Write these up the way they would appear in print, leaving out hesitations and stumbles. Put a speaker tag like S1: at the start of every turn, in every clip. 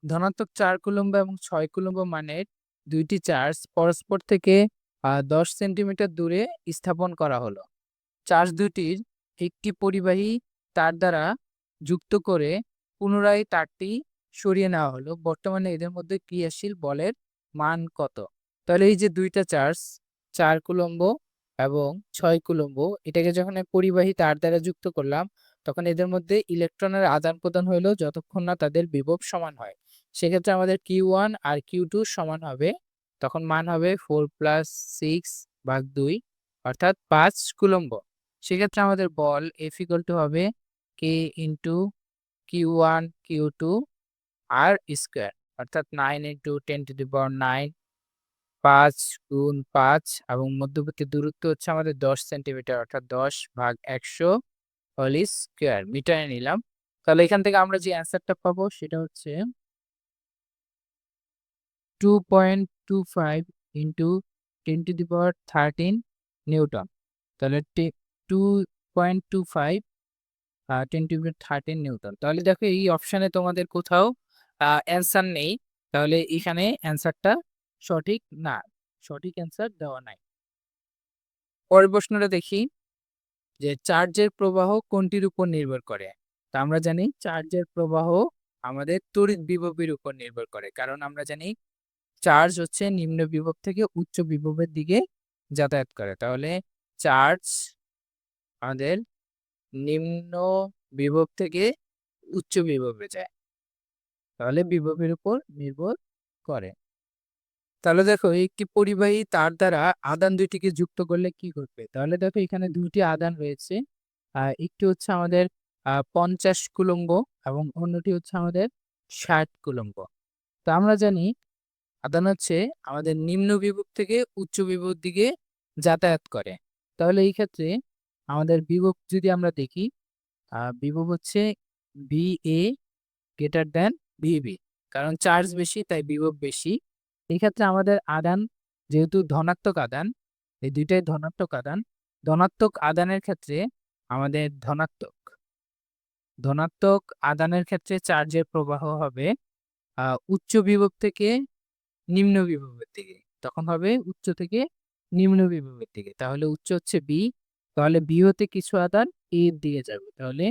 S1: ধনাত্মক 4 কুলম্ব এবং 6 কুলম্ব মানের দুইটি চার্জ পরস্পর থেকে 10 সেন্টিমিটার দূরে স্থাপন করা হলো। চার্জ দুটির একটি পরিবাহী তার দ্বারা যুক্ত করে পুনরায় তারটি সরিয়ে নেওয়া হলো। বর্তমানে এদের মধ্যে ক্রিয়াশীল বলের মান কত? তাহলে এই যে দুইটা চার্জ 4 কুলম্ব এবং 6 কুলম্ব, এটাকে যখন আমি পরিবাহী তার দ্বারা যুক্ত করলাম, তখন এদের মধ্যে ইলেকট্রনের আদান প্রদান হইলো যতক্ষণ না তাদের বিভব সমান হয়। সেক্ষেত্রে আমাদের Q1 আর Q2 সমান হবে, তখন মান হবে 4 + 6/2 অর্থাৎ 5 কুলম্ব। সেক্ষেত্রে আমাদের বল F = হবে K × Q1 Q2 R square, অর্থাৎ 9 × 10⁹, 5 × 5 এবং মধ্যবর্তী দূরত্ব হচ্ছে আমাদের 10 সেন্টিমিটার, অর্থাৎ 10/100 হোল স্কয়ার মিটারে নিলাম। তাহলে এখান থেকে আমরা যে অ্যান্সারটা পাবো সেটা হচ্ছে 2.25 × 10⁻13 নিউটন। তাহলে 2.25 10⁻13 নিউটন। তাহলে দেখো এই অপশনে তোমাদের কোথাও অ্যান্সার নেই, তাহলে এখানে অ্যান্সারটা সঠিক না, সঠিক অ্যান্সার দেওয়া নাই। পরের প্রশ্নটা দেখি যে চার্জের প্রবাহ কোনটির উপর নির্ভর করে? তা আমরা জানি চার্জের প্রবাহ আমাদের তড়িৎ বিভবের উপর নির্ভর করে, কারণ আমরা জানি চার্জ হচ্ছে নিম্ন বিভব থেকে উচ্চ বিভবের দিকে যাতায়াত করে। তাহলে চার্জ আমাদের নিম্ন বিভব থেকে উচ্চ বিভবে যায়, তাহলে বিভবের উপর নির্ভর করে। তাহলে দেখো একটি পরিবাহী তার দ্বারা আদান দুইটিকে যুক্ত করলে কি ঘটবে? তাহলে দেখো এখানে দুইটি আদান রয়েছে, একটি হচ্ছে আমাদের 50 কুলম্ব এবং অন্যটি হচ্ছে আমাদের 60 কুলম্ব। তো আমরা জানি আদান হচ্ছে আমাদের নিম্ন বিভব থেকে উচ্চ বিভব দিকে যাতায়াত করে। তাহলে এই ক্ষেত্রে আমাদের বিভব যদি আমরা দেখি, বিভব হচ্ছে VA > VB, কারণ চার্জ বেশি তাই বিভব বেশি। এই ক্ষেত্রে আমাদের আদান যেহেতু ধনাত্মক আদান, এই দুইটাই ধনাত্মক আদান, ধনাত্মক আদানের ক্ষেত্রে আমাদের ধনাত্মক আদানের ক্ষেত্রে চার্জের প্রবাহ হবে উচ্চ বিভব থেকে নিম্ন বিভবের দিকে, তখন হবে উচ্চ থেকে নিম্ন বিভবের দিকে। তাহলে উচ্চ হচ্ছে B, তাহলে B হতে কিছু আদান A এর দিকে যাবে, তাহলে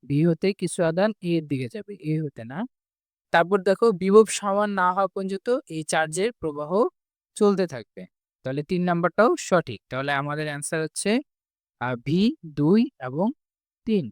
S1: B হতে কিছু আদান A এর দিকে যাবে, A হতে না। তারপর দেখো বিভব সমান না হওয়া পর্যন্ত এই চার্জের প্রবাহ চলতে থাকবে। তাহলে 3 নাম্বারটাও সঠিক। তাহলে আমাদের অ্যান্সার হচ্ছে V 2 এবং 3।